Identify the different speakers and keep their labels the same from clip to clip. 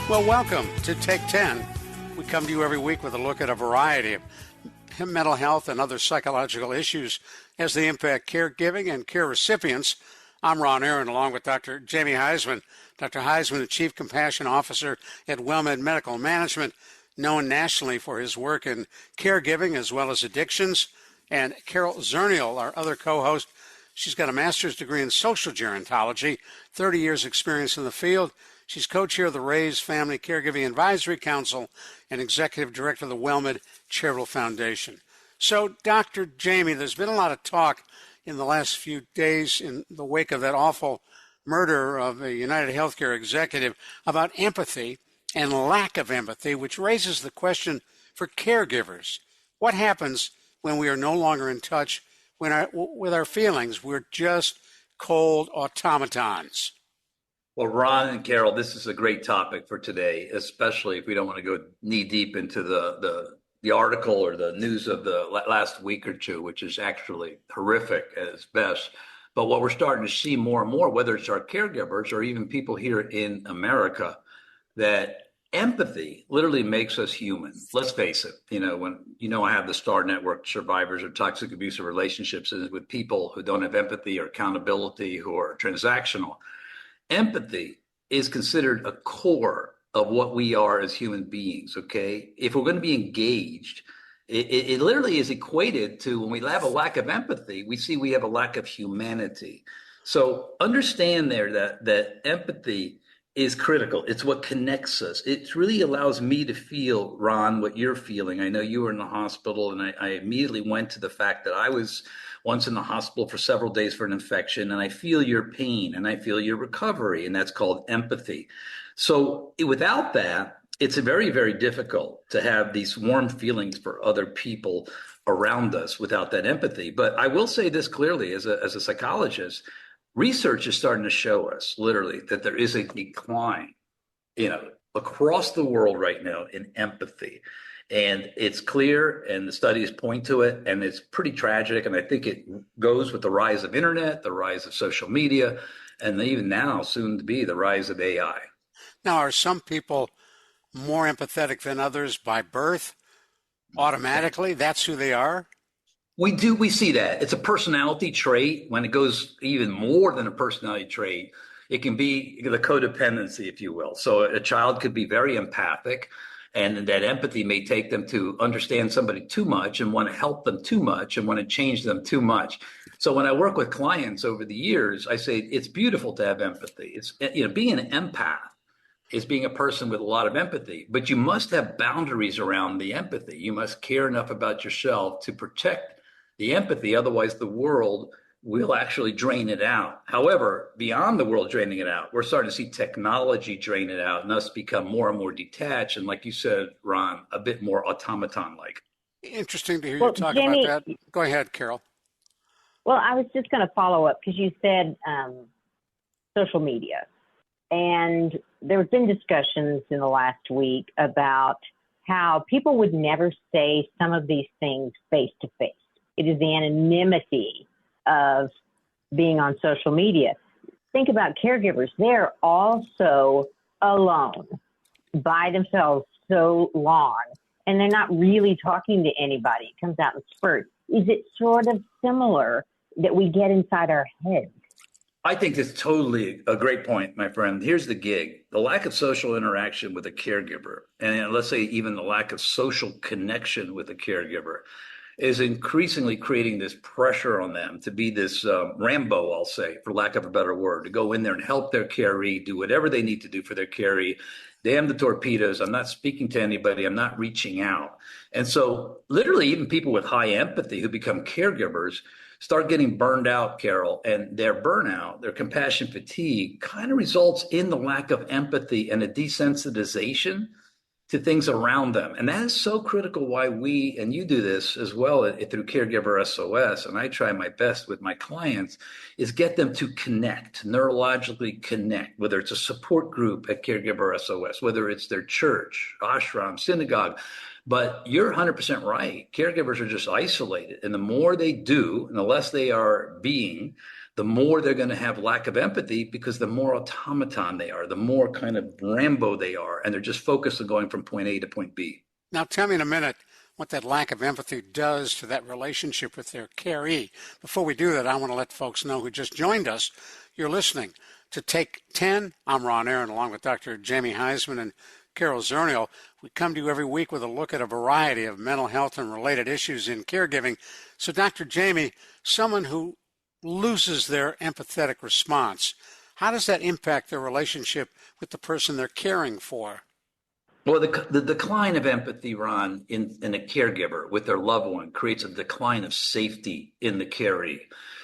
Speaker 1: Well, welcome to Take 10. We come to you every week with a look at a variety of mental health and other psychological issues as they impact caregiving and care recipients. I'm Ron Aaron, along with Dr. Jamie Huysman. Dr. Huysman, the Chief Compassion Officer at WellMed Medical Management, known nationally for his work in caregiving as well as addictions. And Carol Zernial, our other co-host. She's got a master's degree in social gerontology, 30 years experience in the field. She's co-chair of the Raise Family Caregiving Advisory Council and executive director of the WellMed Charitable Foundation. So, Dr. Jamie, there's been a lot of talk in the last few days in the wake of that awful murder of a United Healthcare executive about empathy and lack of empathy, which raises the question for caregivers. What happens when we are no longer in touch with our feelings? We're just cold automatons.
Speaker 2: Well, Ron and Carol, this is a great topic for today, especially if we don't want to go knee deep into the article or the news of the last week or two, which is actually horrific at its best. But what we're starting to see more and more, whether it's our caregivers or even people here in America, that empathy literally makes us human. Let's face it. I have the STAR Network, survivors of toxic abusive relationships, and with people who don't have empathy or accountability, who are transactional. Empathy is considered a core of what we are as human beings, okay? If we're going to be engaged, it literally is equated to, when we have a lack of empathy, we have a lack of humanity. So understand there that empathy is critical. It's what connects us. It really allows me to feel, Ron, what you're feeling. I know you were in the hospital, and I immediately went to the fact that I was once in the hospital for several days for an infection, and I feel your pain and I feel your recovery, and that's called empathy. So without that, it's very, very difficult to have these warm feelings for other people around us without that empathy. But I will say this clearly, as a psychologist, research is starting to show us literally that there is a decline, across the world right now in empathy. And it's clear, and the studies point to it, and it's pretty tragic. And I think it goes with the rise of internet, the rise of social media, and even now, soon to be, the rise of AI.
Speaker 1: Now, are some people more empathetic than others by birth? Automatically, that's who they are?
Speaker 2: We see that. It's a personality trait. When it goes even more than a personality trait, it can be the codependency, if you will. So a child could be very empathic, and that empathy may take them to understand somebody too much and want to help them too much and want to change them too much. So when I work with clients over the years, I say it's beautiful to have empathy. It's, being an empath is being a person with a lot of empathy, but you must have boundaries around the empathy. You must care enough about yourself to protect the empathy. Otherwise, the world will actually drain it out. However, beyond the world draining it out, we're starting to see technology drain it out and us become more and more detached. And like you said, Ron, a bit more automaton-like.
Speaker 1: Interesting to hear you talk about that. Go ahead, Carol.
Speaker 3: Well, I was just going to follow up because you said social media. And there have been discussions in the last week about how people would never say some of these things face to face. It is the anonymity of being on social media. Think about caregivers. They're also alone by themselves so long, and they're not really talking to anybody. It comes out in spurts. Is it sort of similar that we get inside our heads?
Speaker 2: I think it's totally a great point, my friend. Here's the gig. The lack of social interaction with a caregiver, and let's say even the lack of social connection with a caregiver, is increasingly creating this pressure on them to be this Rambo, I'll say, for lack of a better word, to go in there and help their caree, do whatever they need to do for their caree. Damn the torpedoes. I'm not speaking to anybody. I'm not reaching out. And so literally even people with high empathy who become caregivers start getting burned out, Carol, and their burnout, their compassion fatigue kind of results in the lack of empathy and a desensitization to things around them. And that is so critical why we, and you do this as well through Caregiver SOS, and I try my best with my clients, is get them to connect, neurologically connect, whether it's a support group at Caregiver SOS, whether it's their church, ashram, synagogue. But you're 100% right. Caregivers are just isolated. And the more they do, and the less they are being, the more they're going to have lack of empathy, because the more automaton they are, the more kind of Rambo they are, and they're just focused on going from point A to point B.
Speaker 1: Now, tell me in a minute what that lack of empathy does to that relationship with their caree. Before we do that, I want to let folks know who just joined us. You're listening to Take 10. I'm Ron Aaron, along with Dr. Jamie Huysman and Carol Zernial. We come to you every week with a look at a variety of mental health and related issues in caregiving. So, Dr. Jamie, someone who loses their empathetic response, how does that impact their relationship with the person they're caring for?
Speaker 2: Well, the decline of empathy, Ron, in a caregiver with their loved one creates a decline of safety in the caree.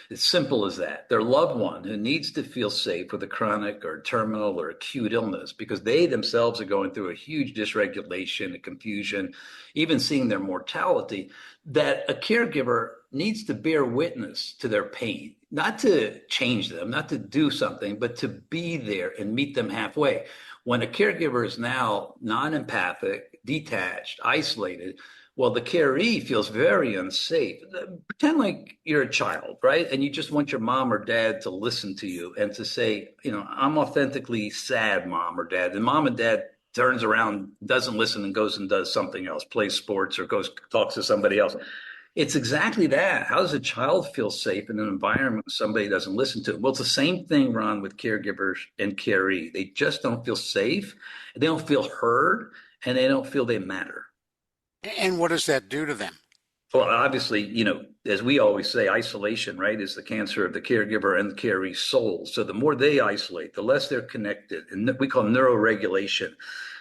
Speaker 2: It's simple as that. Their loved one who needs to feel safe with a chronic or terminal or acute illness, because they themselves are going through a huge dysregulation, a confusion, even seeing their mortality, that a caregiver needs to bear witness to their pain, not to change them, not to do something, but to be there and meet them halfway. When a caregiver is now non-empathic, detached, isolated, well, the caree feels very unsafe. Pretend like you're a child, right? And you just want your mom or dad to listen to you and to say, I'm authentically sad, mom or dad. And mom and dad turns around, doesn't listen, and goes and does something else, plays sports or talks to somebody else. It's exactly that. How does a child feel safe in an environment somebody doesn't listen to? Well, it's the same thing, Ron, with caregivers and caree. They just don't feel safe, they don't feel heard, and they don't feel they matter.
Speaker 1: And what does that do to them?
Speaker 2: Well, obviously, as we always say, isolation, right, is the cancer of the caregiver and the caree's soul. So the more they isolate, the less they're connected, and we call neuroregulation,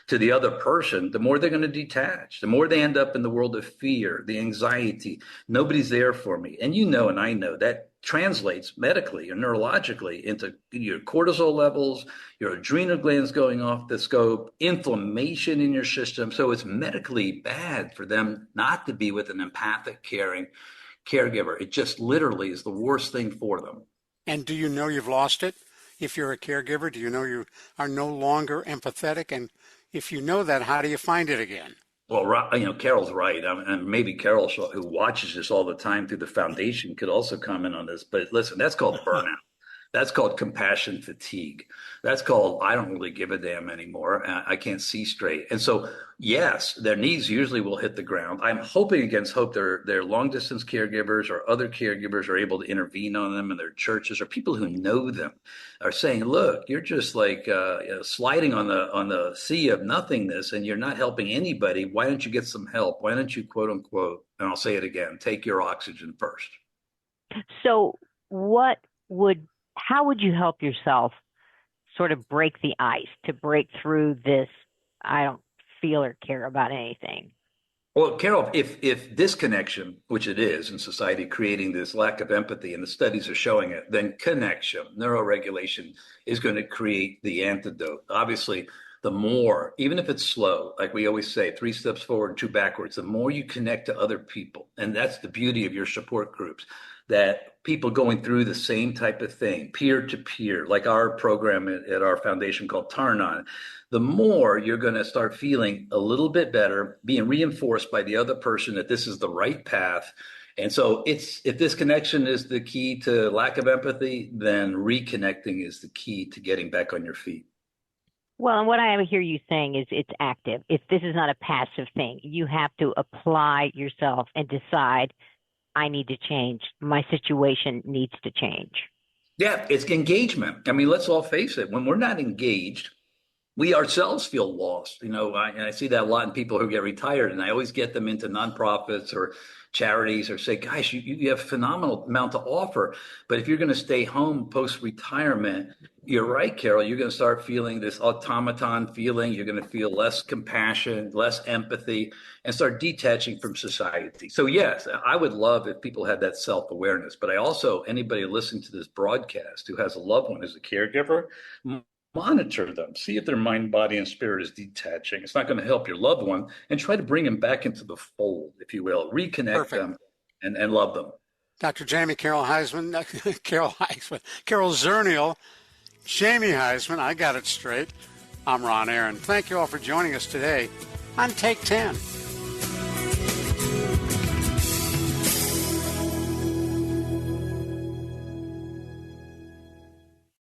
Speaker 2: to the other person, the more they're going to detach, the more they end up in the world of fear, the anxiety. Nobody's there for me. And and I know that translates medically or neurologically into your cortisol levels, your adrenal glands going off the scope, inflammation in your system. So it's medically bad for them not to be with an empathic, caring caregiver. It just literally is the worst thing for them.
Speaker 1: And do you know you've lost it? If you're a caregiver, do you know you are no longer empathetic? And if you know that, how do you find it again?
Speaker 2: Well, Carol's right. And maybe Carol, who watches this all the time through the foundation, could also comment on this. But listen, that's called burnout. That's called compassion fatigue. That's called, I don't really give a damn anymore. I can't see straight. And so, yes, their knees usually will hit the ground. I'm hoping against hope their long distance caregivers or other caregivers are able to intervene on them in their churches, or people who know them are saying, look, you're just like sliding on the sea of nothingness and you're not helping anybody. Why don't you get some help? Why don't you, quote unquote, and I'll say it again, take your oxygen first.
Speaker 3: So how would you help yourself sort of break the ice, to break through this, I don't feel or care about anything?
Speaker 2: Well, Carol, if disconnection, which it is in society, creating this lack of empathy, and the studies are showing it, then connection, neuroregulation, is going to create the antidote. Obviously, the more, even if it's slow, like we always say, 3 steps forward, 2 backwards, the more you connect to other people. And that's the beauty of your support groups, that people going through the same type of thing, peer to peer, like our program at our foundation called Tarnon, the more you're going to start feeling a little bit better, being reinforced by the other person that this is the right path. And so if this connection is the key to lack of empathy, then reconnecting is the key to getting back on your feet.
Speaker 3: Well, and what I hear you saying is it's active. This is not a passive thing. You have to apply yourself and decide, I need to change. My situation needs to change.
Speaker 2: Yeah, it's engagement. I mean, let's all face it. When we're not engaged, we ourselves feel lost. I see that a lot in people who get retired, and I always get them into nonprofits or charities or say, guys, you have a phenomenal amount to offer. But if you're going to stay home post-retirement, you're right, Carol, you're going to start feeling this automaton feeling. You're going to feel less compassion, less empathy, and start detaching from society. So yes, I would love if people had that self-awareness. But I also, anybody listening to this broadcast who has a loved one as a caregiver, monitor them, see if their mind, body, and spirit is detaching. It's not going to help your loved one, and try to bring them back into the fold, if you will, reconnect them and love them.
Speaker 1: Dr. Jamie, Carol Zernial, Jamie Huysman, I got it straight. I'm Ron Aaron. Thank you all for joining us today on Take 10.